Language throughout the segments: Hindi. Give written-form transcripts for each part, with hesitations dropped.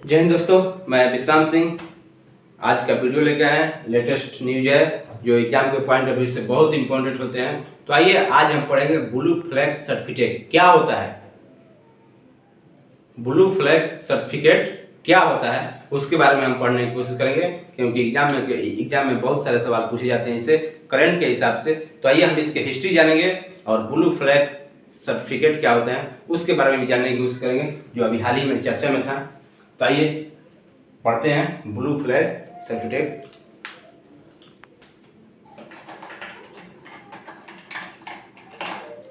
जय हिंद दोस्तों, मैं विश्राम सिंह आज का वीडियो लेके आए हैं। लेटेस्ट न्यूज है जो एग्जाम के पॉइंट ऑफ व्यू से बहुत इंपॉर्टेंट होते हैं। तो आइए आज हम पढ़ेंगे ब्लू फ्लैग सर्टिफिकेट क्या होता है। ब्लू फ्लैग सर्टिफिकेट क्या होता है उसके बारे में हम पढ़ने की कोशिश करेंगे, क्योंकि एग्जाम में बहुत सारे सवाल पूछे जाते हैं इससे करंट के हिसाब से। तो आइए हम इसके हिस्ट्री जानेंगे और ब्लू फ्लैग सर्टिफिकेट क्या होता है उसके बारे में भी जानने की कोशिश करेंगे, जो अभी हाल ही में चर्चा में था। तो आइए पढ़ते हैं ब्लू फ्लैग सर्टिफिकेट।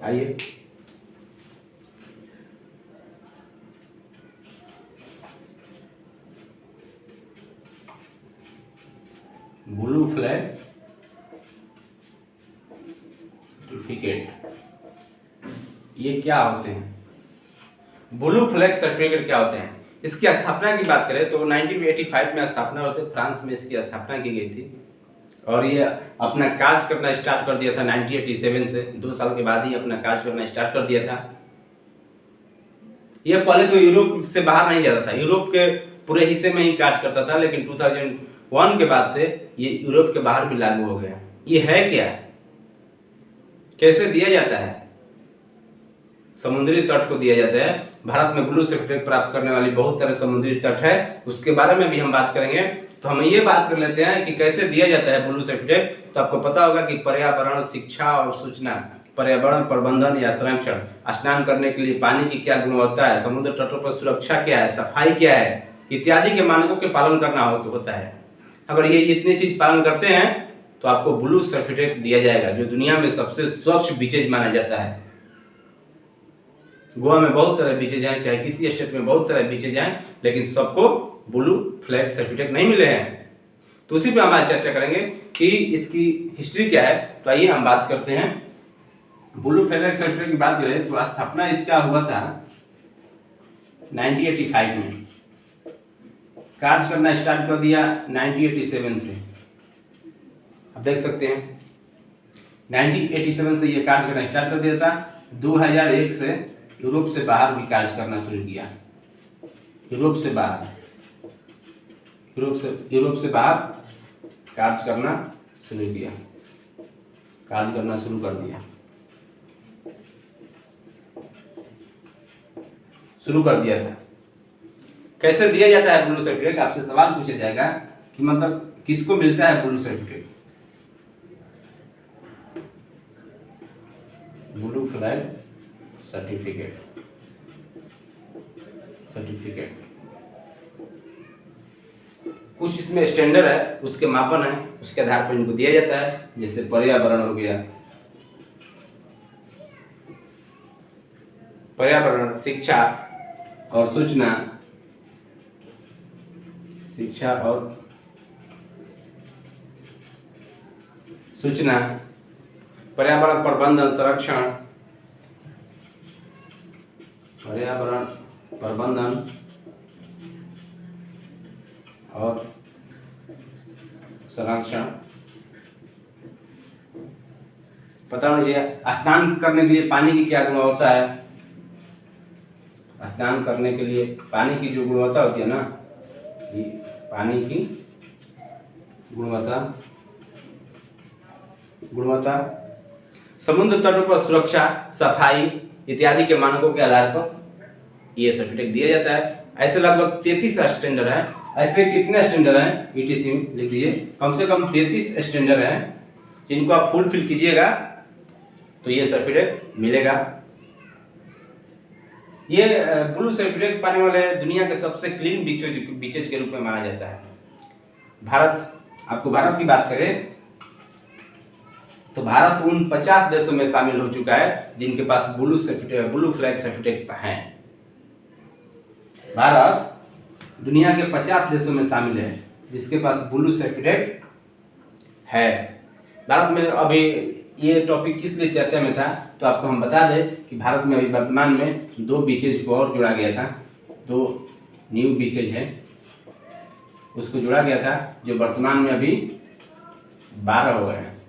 आइए ब्लू फ्लैग सर्टिफिकेट ये क्या होते हैं। ब्लू फ्लैग सर्टिफिकेट क्या होते हैं, इसकी स्थापना की बात करें तो 1985 में स्थापना होते फ्रांस में इसकी स्थापना की गई थी और ये अपना कार्य करना स्टार्ट कर दिया था 1987 से। 2 साल के बाद ही अपना कार्य करना स्टार्ट कर दिया था। यह पहले तो यूरोप से बाहर नहीं जाता था, यूरोप के पूरे हिस्से में ही कार्य करता था, लेकिन 2001 के बाद से ये यूरोप के बाहर भी लागू हो गया। ये है क्या, कैसे दिया जाता है? समुद्री तट को दिया जाता है। भारत में ब्लू सर्टिफिकेट प्राप्त करने वाली बहुत सारे समुद्री तट है, उसके बारे में भी हम बात करेंगे। तो हम ये बात कर लेते हैं कि कैसे दिया जाता है ब्लू सर्टिफिकेट। तो आपको पता होगा कि पर्यावरण, शिक्षा और सूचना, पर्यावरण प्रबंधन या संरक्षण, स्नान करने के लिए पानी की क्या गुणवत्ता है, समुद्र तटों पर सुरक्षा क्या है, सफाई क्या है, इत्यादि के मानकों के पालन करना होता है। अगर ये इतनी चीज पालन करते हैं तो आपको ब्लू सर्टिफिकेट दिया जाएगा, जो दुनिया में सबसे स्वच्छ बीचेज माना जाता है। गोवा में बहुत सारे बीचेज हैं, चाहे किसी स्टेट में बहुत सारे बीचेज हैं, लेकिन सबको ब्लू फ्लैग सर्टिफिकेट नहीं मिले हैं। तो उसी पे हम आज चर्चा करेंगे कि इसकी हिस्ट्री क्या है। तो आइए हम बात करते हैं ब्लू फ्लैग सर्टिफिकेट की बात करें तो स्थापना इसका हुआ था 1985 में, कार्य करना स्टार्ट कर दिया 1987 से। आप देख सकते हैं 1987 से ये कार्य करना स्टार्ट कर दिया था। 2001 से यूरोप से बाहर भी कार्य करना शुरू किया। यूरोप से बाहर कार्य करना शुरू किया, कार्य करना शुरू कर दिया था। कैसे दिया जाता है ब्लू सर्टिफिकेट, आपसे सवाल पूछा जाएगा कि मतलब किसको मिलता है blue certificate. Blue flag certificate कुछ इसमें स्टैंडर्ड है, उसके मापन है, उसके आधार पर इनको दिया जाता है। जैसे पर्यावरण हो गया, पर्यावरण, शिक्षा और सूचना, पर्यावरण प्रबंधन, संरक्षण, पर्यावरण प्रबंधन और संरक्षण। पता होना चाहिए स्नान करने के लिए पानी की क्या गुणवत्ता है। स्नान करने के लिए पानी की जो गुणवत्ता होती है ना, ये पानी की गुणवत्ता, समुद्र तटों पर सुरक्षा, सफाई इत्यादि के मानकों के आधार पर ये सर्टिफिकेट दिया जाता है। ऐसे लगभग 33 स्टैंडर्ड हैं। ऐसे कितने स्टैंडर्ड हैं ईटीसी में लिख लीजिए, कम से कम 33 स्टैंडर्ड हैं, जिनको आप फुलफिल कीजिएगा तो ये सर्टिफिकेट मिलेगा। ये ब्लू सर्टिफिकेट पाने वाले दुनिया के सबसे क्लीन बीचेज के रूप में माना जाता है। भारत की बात करें तो भारत उन 50 देशों में शामिल हो चुका है जिनके पास ब्लू फ्लैग सर्टिफिकेट है। भारत दुनिया के 50 देशों में शामिल है जिसके पास ब्लू सर्टिफिकेट है। भारत में अभी ये टॉपिक किस लिए चर्चा में था तो आपको हम बता दें कि भारत में अभी वर्तमान में 2 बीचेज को और जोड़ा गया था। 2 न्यू बीचेज है, उसको जोड़ा गया था, जो वर्तमान में अभी 12 हो गए हैं।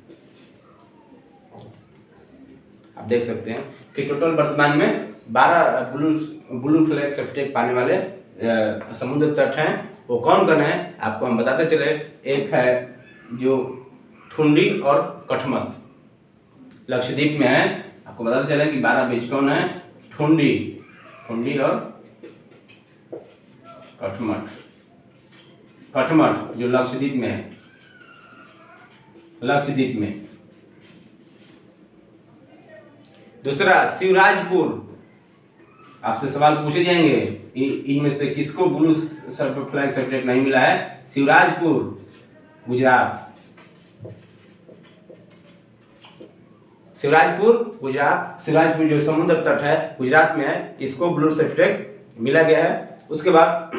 आप देख सकते हैं कि टोटल वर्तमान में 12 ब्लू फ्लैग सर्टिफिकेट पाने वाले समुद्र तट हैं वो कौन कौन है आपको हम बताते चले। एक है जो ठुंडी और कठमत, लक्षद्वीप में है। आपको बताते चले कि 12 बीच कौन है, ठुंडी और कठमट जो लक्षद्वीप में है, लक्षद्वीप में। दूसरा शिवराजपुर, आपसे सवाल पूछे जाएंगे इनमें से किसको ब्लू फ्लैग सर्टिफिकेट नहीं मिला है। शिवराजपुर गुजरात, शिवराजपुर गुजरात, शिवराजपुर जो समुद्र तट है गुजरात में है, इसको ब्लू सर्टिफिकेट मिला गया है। उसके बाद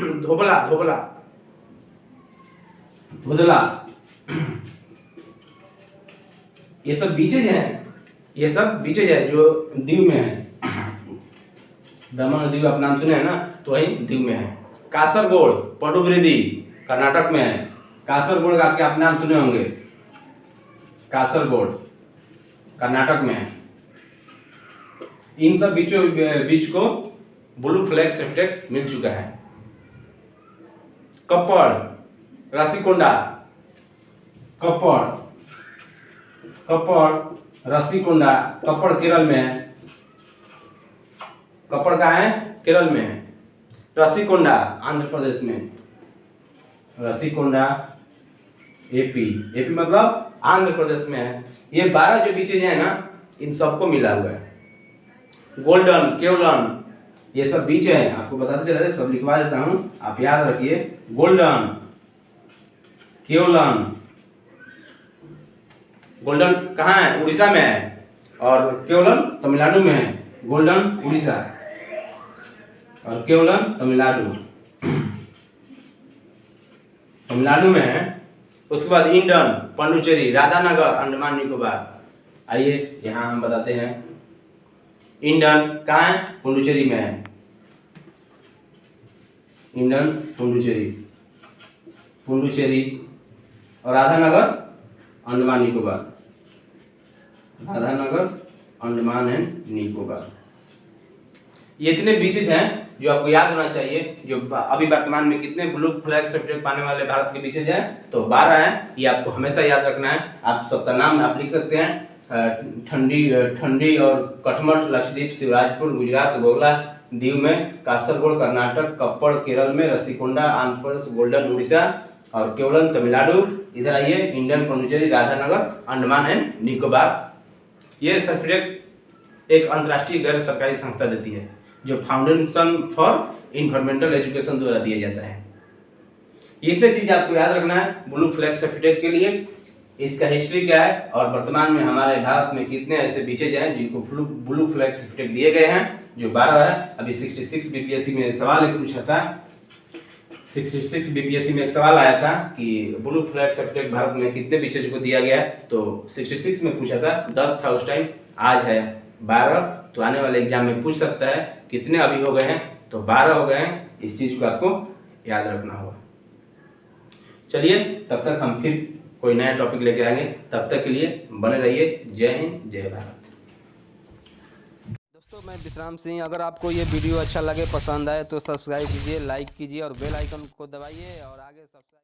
धुंधला, ये सब बीचेज हैं, ये सब बीचेज है जो दीव में है। दमन और दीव आप नाम सुने हैं ना, तो वही दीव में है। कासरगोड पडुबिद्री कर्नाटक में है। कासरगोड का क्या आप नाम सुने होंगे, कासरगोड कर्नाटक में है। इन सब बीच को ब्लू फ्लैग सर्टिफिकेट मिल चुका है। कप्पड़ रसीकोंडा, कप्पड़ रसीकोंडा, कप्पड़ केरल में है। कप्पड़ कहाँ है, केरल में है। रसीकोंडा आंध्र प्रदेश में, रसीकोंडा एपी मतलब आंध्र प्रदेश में है। ये 12 जो बीचेज हैं ना, इन सबको मिला हुआ है। गोल्डन, केवलन, ये सब बीच हैं। आपको बताते चल रहे, सब लिखवा देता हूँ, आप याद रखिए। गोल्डन, केवलन, गोल्डन कहाँ है, उड़ीसा में है, और केवलन तमिलनाडु में है। गोल्डन उड़ीसा और केवलन तमिलनाडु में है। उसके बाद इंडन, पौंडीचेरी, राधानगर, अंडमान निकोबार। आइए यहाँ हम बताते हैं। इंडन कहाँ है, पौंडीचेरी में है। इंडन पुडुचेरी और राधानगर अंडमान निकोबार, राधानगर अंडमान एंड निकोबार। ये इतने बीचेज हैं जो आपको याद होना चाहिए। जो अभी वर्तमान में कितने ब्लू फ्लैग सर्टिफिकेट पाने वाले भारत के बीचेज हैं, तो 12 हैं। ये आपको हमेशा याद रखना है। आप सबका नाम आप लिख सकते हैं। ठंडी और कठमट लक्षद्वीप, शिवराजपुर गुजरात, गोगला दीव में, कासरगोड कर्नाटक, कप्पड़ केरल में, रसीकोंडा आंध्र प्रदेश, गोल्डन उड़ीसा और केवलन तमिलनाडु। इधर आइए, इंडियन पौंडीचेरी, राधानगर अंडमान एंड निकोबार। ये सर्टिफिकेट एक अंतर्राष्ट्रीय गैर सरकारी संस्था देती है जो फाउंडेशन फॉर इन्वायरमेंटल एजुकेशन द्वारा दिया जाता है। इतने चीज आपको याद रखना है ब्लू फ्लैग सर्टिफिकेट के लिए। इसका हिस्ट्री क्या है और वर्तमान में हमारे भारत में कितने ऐसे बीचेज हैं जिनको ब्लू फ्लैग सर्टिफिकेट दिए गए हैं, जो 12 है। अभी 66 बीपीएससी में सवाल एक पूछा था, 66 बीपीएससी में एक सवाल आया था कि ब्लू फ्लैग सर्टिफिकेट भारत में कितने बीचेज को दिया गया है, तो 66 में पूछा था, 10 था उस टाइम, आज है 12। तो आने वाले एग्जाम में पूछ सकता है कितने अभी हो गए हैं, तो 12 हो गए हैं। इस चीज को आपको याद रखना होगा। चलिए, तब तक हम फिर कोई नया टॉपिक लेके आएंगे। तब तक के लिए बने रहिए। जय हिंद, जय भारत। दोस्तों, मैं विश्राम सिंह। अगर आपको ये वीडियो अच्छा लगे, पसंद आए, तो सब्सक्राइब कीजिए, लाइक कीजिए और बेल आइकन को दबाइए और आगे सब्सक्राइब